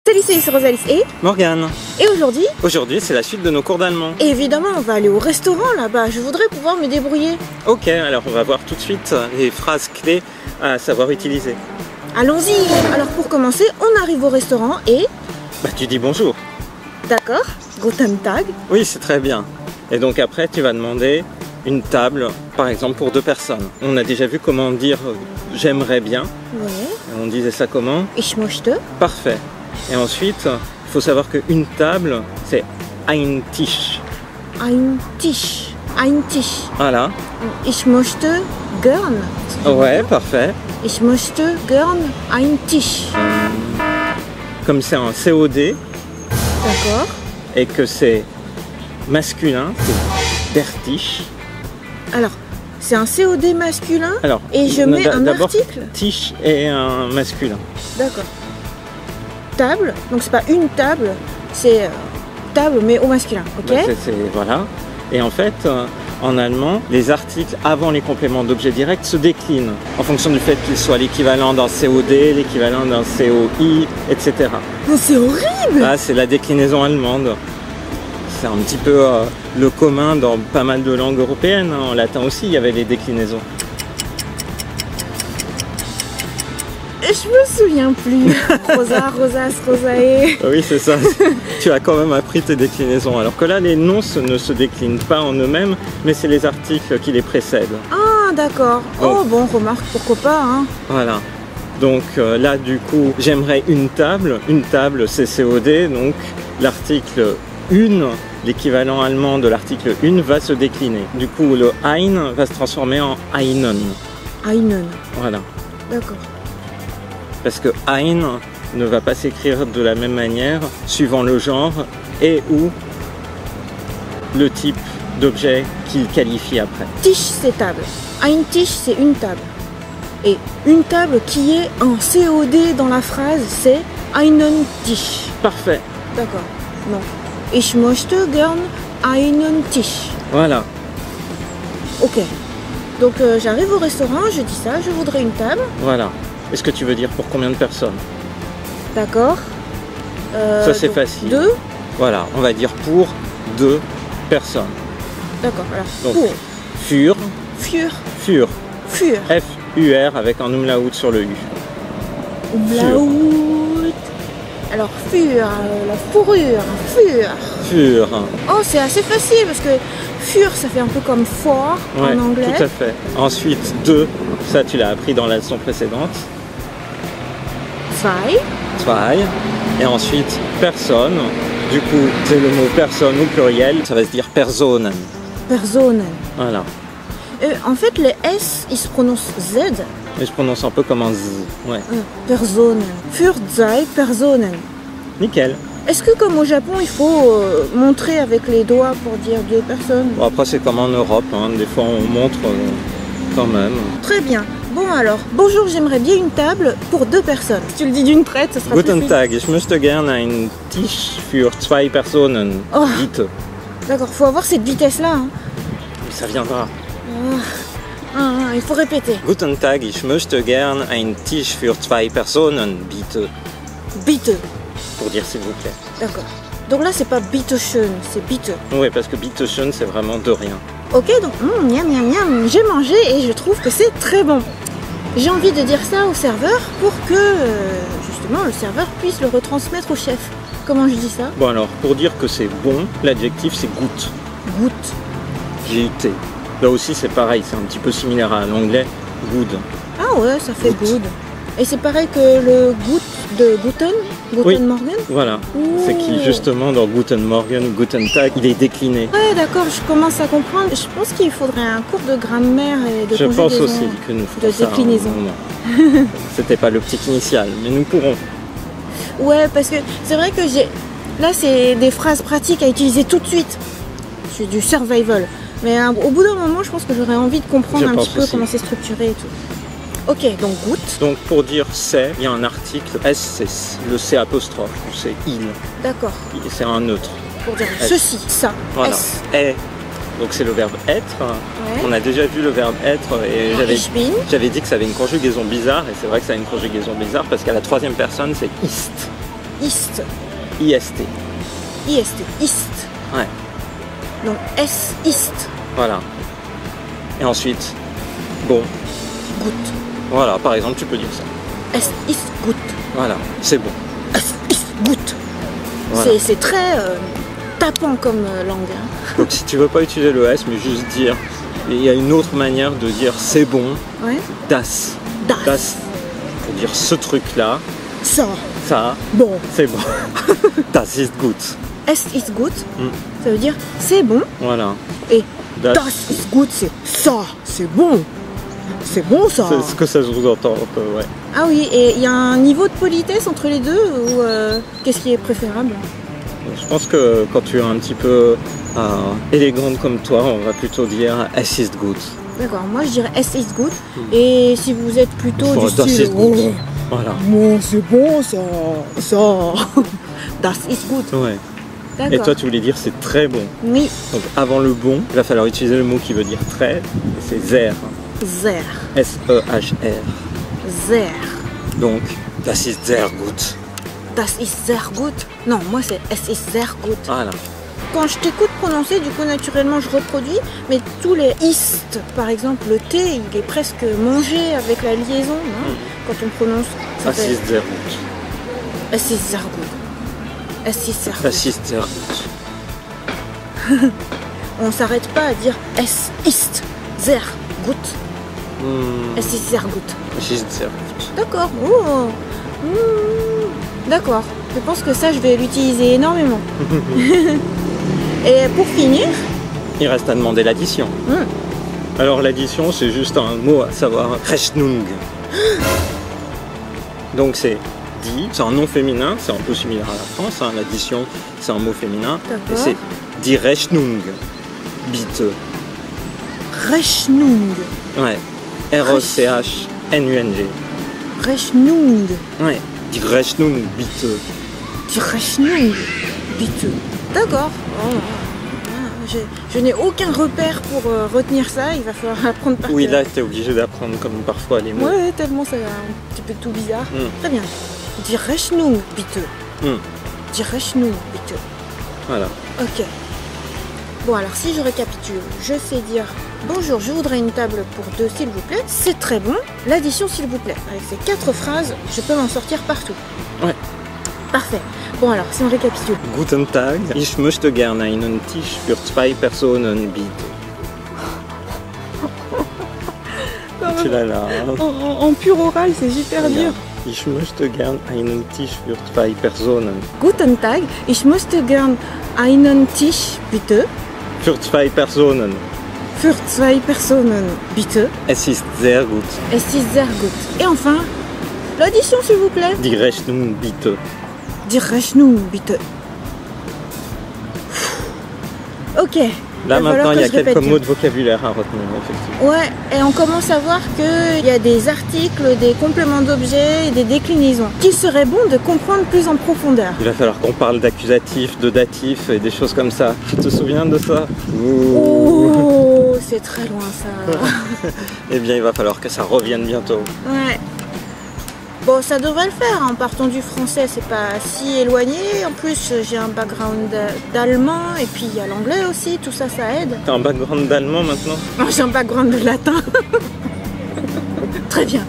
Salut, c'est Rosalis et Morgane. Et aujourd'hui, c'est la suite de nos cours d'allemand. évidemment, on va aller au restaurant là-bas. Je voudrais pouvoir me débrouiller. Ok, alors on va voir tout de suite les phrases clés à savoir utiliser. Allons-y. Alors pour commencer, on arrive au restaurant et... Bah tu dis bonjour. D'accord, Guten Tag. Oui, c'est très bien. Et donc après, tu vas demander une table, par exemple pour 2 personnes. On a déjà vu comment dire j'aimerais bien. Ouais. On disait ça comment? Ich möchte. Parfait. Et ensuite, il faut savoir qu'une table, c'est ein Tisch. Ein Tisch. Ein Tisch. Voilà. Ich möchte gern. Ouais, parfait. Ich möchte gern ein Tisch. Comme c'est un COD D'accord. et que c'est masculin, c'est der Tisch. Alors, c'est un COD masculin Alors, et je mets un d'abord, article. Tisch est un masculin. D'accord. Table, donc c'est pas une table, c'est table mais au masculin, ok? Bah, voilà. Et en fait, en allemand, les articles avant les compléments d'objet direct se déclinent en fonction du fait qu'ils soient l'équivalent d'un COD, l'équivalent d'un COI, etc. Oh, c'est horrible! Là, c'est la déclinaison allemande. C'est un petit peu le commun dans pas mal de langues européennes. En latin aussi, il y avait les déclinaisons. Je me souviens plus. Rosa, Rosas, Rosae. Oui, c'est ça. Tu as quand même appris tes déclinaisons. Alors que là, les noms ne se déclinent pas en eux-mêmes, mais c'est les articles qui les précèdent. Ah, d'accord. Oh, bon, remarque, pourquoi pas, hein. Voilà. Donc là, du coup, j'aimerais une table. Une table, c'est COD. Donc l'article une, l'équivalent allemand de l'article une, va se décliner. Du coup, le ein va se transformer en einen. Einen. Voilà. D'accord. Parce que ein ne va pas s'écrire de la même manière suivant le genre et ou le type d'objet qu'il qualifie après. Tisch, c'est table. Ein Tisch, c'est une table. Et une table qui est en COD dans la phrase, c'est einen Tisch. Parfait. D'accord. Non. Ich möchte gern einen Tisch. Voilà. Ok. Donc j'arrive au restaurant, je dis ça, je voudrais une table. Voilà. Est-ce que tu veux dire pour combien de personnes? D'accord. Ça c'est facile. 2. Voilà, on va dire pour 2 personnes. D'accord, alors Donc, pour. Für, Für. F-U-R avec un umlaut sur le U. Umlaut. Alors für, la fourrure, Für. Oh, c'est assez facile parce que für, ça fait un peu comme fort Ouais, en anglais. tout à fait. Ensuite, 2, ça tu l'as appris dans la leçon précédente. Zwei. Zwei. Et ensuite, personne. Du coup, c'est le mot personne au pluriel. Ça va se dire Personen. Personen. Voilà. En fait, les S, ils se prononcent Z. Et je prononce un peu comme un Z. Ouais. Personen. Für zwei Personen. Nickel. Est-ce que comme au Japon, il faut montrer avec les doigts pour dire 2 personnes? Bon, après, c'est comme en Europe. Hein. Des fois, on montre quand même. Très bien. Bon alors, bonjour, j'aimerais bien une table pour 2 personnes. Si tu le dis d'une traite, ça sera Guten plus Tag, ich möchte gerne einen Tisch für 2 Personen. Oh. Bitte. D'accord, faut avoir cette vitesse-là. Hein. Ça viendra. Il faut répéter. Guten Tag, ich möchte gern einen Tisch für 2 Personen. Bitte. Bitte. Pour dire s'il vous plaît. D'accord. Donc là, c'est pas bitteschön, c'est bitte. Oui, parce que bitteschön, c'est vraiment de rien. Ok, donc miam miam miam, j'ai mangé et je trouve que c'est très bon. J'ai envie de dire ça au serveur pour que justement le serveur puisse le retransmettre au chef. Comment je dis ça? Bon alors, pour dire que c'est bon, l'adjectif c'est gut. Gut. G-U-T. Là aussi c'est pareil, c'est un petit peu similaire à l'anglais, good. Ah ouais, ça fait Gut. good. Et c'est pareil que le gut de Guten? Guten Oui. Morgen? Voilà, Ouh. c'est qui justement dans Guten Morgen ou Guten Tag, il est décliné. Ouais, d'accord, je commence à comprendre. Je pense qu'il faudrait un cours de grammaire et de Je pense conjugaison. aussi que nous ferons de ça. déclinaison. C'était pas l'optique initiale, mais nous pourrons. Ouais, parce que c'est vrai que là, c'est des phrases pratiques à utiliser tout de suite. C'est du survival. Mais au bout d'un moment, je pense que j'aurais envie de comprendre un petit peu comment c'est structuré et tout. Ok, donc gut. Donc pour dire c'est, il y a un article S, c'est le C apostrophe, c'est il. D'accord. C'est un neutre. Pour dire S. ceci, ça. Voilà. S. Est. Donc c'est le verbe être. Ouais. On a déjà vu le verbe être et Ich bin. j'avais dit que ça avait une conjugaison bizarre et c'est vrai que ça a une conjugaison bizarre parce qu'à la 3e personne c'est ist. Ist. IST. IST. Ist. Ouais. Donc es ist. Voilà. Et ensuite, bon. Gut. Voilà, par exemple, tu peux dire ça. Es ist gut. Voilà, c'est bon. Es ist gut. Voilà. C'est très tapant comme langue. Hein. Donc si tu veux pas utiliser le S, mais juste dire, il y a une autre manière de dire c'est bon. Ouais. Das. Das. Das. Pour dire ce truc-là. Ça. Ça. Bon. C'est bon. Das ist gut. Es ist gut. Ça veut dire c'est bon. Voilà. Et das ist gut, c'est ça. C'est bon. C'est bon ça. C'est ce que ça sous-entend un peu, ouais. Ah oui, et il y a un niveau de politesse entre les deux ou qu'est-ce qui est préférable? Je pense que quand tu es un petit peu élégante comme toi, on va plutôt dire es ist gut. D'accord, moi je dirais es ist gut. Et si vous êtes plutôt du style voilà. Bon, c'est bon ça. Das ist gut. Ouais. Et toi tu voulais dire c'est très bon. Oui. Donc avant le bon, il va falloir utiliser le mot qui veut dire très, et c'est sehr. Sehr. S-E-H-R. Sehr. Donc, das ist sehr gut. Das ist sehr gut. Non, moi c'est es ist sehr gut. Voilà. Quand je t'écoute prononcer, du coup naturellement je reproduis, mais tous les ist, par exemple le T, il est presque mangé avec la liaison, non? Quand on prononce, ça fait... Es ist sehr gut. Es ist sehr gut. Es ist sehr gut. Es ist sehr gut. On s'arrête pas à dire es ist sehr gut. Es ist sehr gut. Es ist sehr gut. D'accord. Oh. D'accord. Je pense que ça, je vais l'utiliser énormément. Et pour finir, il reste à demander l'addition. Alors l'addition, c'est juste un mot à savoir Rechnung. Donc c'est dit, c'est un nom féminin, c'est un peu similaire à la France. Hein. L'addition, c'est un mot féminin. Et c'est die Rechnung. Bitte. Rechnung. Ouais. R-E-C-H-N-U-N-G. Rechnung. Ouais. Die Rechnung, bitte. Die Rechnung, bitte. D'accord. Je n'ai aucun repère pour retenir ça, il va falloir apprendre par cœur. Oui, là, tu es obligé d'apprendre comme parfois les mots. Ouais, tellement c'est un petit peu tout bizarre. Très bien. Die Rechnung, bitte. Die Rechnung, bitte. Voilà. Ok. Bon, alors si je récapitule, je sais dire bonjour, je voudrais une table pour deux, s'il vous plaît. C'est très bon. L'addition, s'il vous plaît. Avec ces 4 phrases, je peux m'en sortir partout. Ouais. Parfait. Bon, alors, si on récapitule. Guten Tag, ich möchte gerne einen Tisch für 2 Personen bieten. Tu l'as là. En pur oral, c'est super dur. Ich möchte gern einen Tisch für 2 Personen. Guten Tag, ich möchte gern einen Tisch, bitte. Für 2 Personen. Für 2 Personen, bitte. Es ist sehr gut. Es ist sehr gut. Et enfin, l'addition, s'il vous plaît. Die Rechnung, bitte. Die Rechnung, bitte. Ok. Là maintenant, il y a quelques mots de vocabulaire à retenir, effectivement. Ouais, et on commence à voir qu'il y a des articles, des compléments d'objets et des déclinaisons qu'il serait bon de comprendre plus en profondeur. Il va falloir qu'on parle d'accusatif, de datif et des choses comme ça. Tu te souviens de ça? Oh, c'est très loin ça. Eh bien, il va falloir que ça revienne bientôt. Ouais. Bon, ça devrait le faire, en partant du français, c'est pas si éloigné. En plus, j'ai un background d'allemand et puis il y a l'anglais aussi, tout ça, ça aide. T'as un background d'allemand maintenant? Non, j'ai un background de latin. Très bien.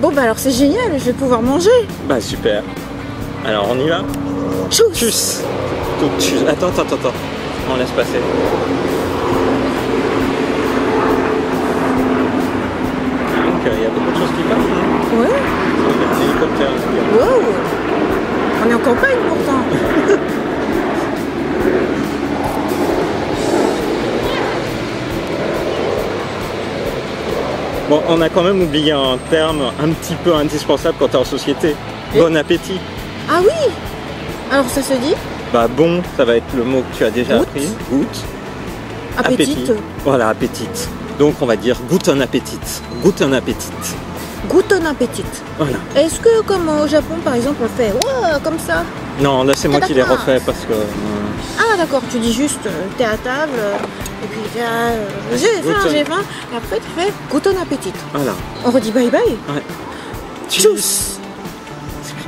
Bon, bah alors c'est génial, je vais pouvoir manger. Bah super. Alors on y va? Tchuss. Tchuss. Tchuss. Attends. On laisse passer. Donc il y a beaucoup de choses qui passent, non? Ouais. Un hélicoptère. Wow. On est en campagne pourtant. Bon, on a quand même oublié un terme un petit peu indispensable quand tu es en société. Bon appétit. Ah oui. Alors ça se dit? Bah bon, ça va être le mot que tu as déjà appris. Goûte. Appétit. Voilà, appétit. Donc on va dire guten Appetit. Guten Appetit. Guten Appetit. Voilà. Est-ce que comme au Japon par exemple on fait wow, comme ça? Non, là c'est moi qui l'ai refait parce que... Ah d'accord, tu dis juste t'es à table et puis j'ai faim et après tu fais Guten Appetit. Voilà. On redit bye bye. Ouais. Tchuss.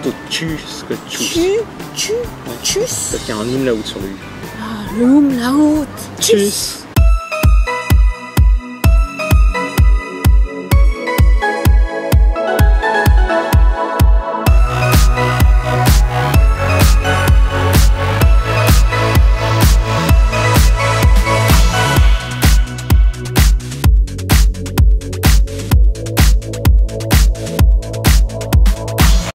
plutôt tschüss que tschüss. Tschüss. Parce qu'il y a un umlaut sur le U. Ah, le umlaut. Tschüss.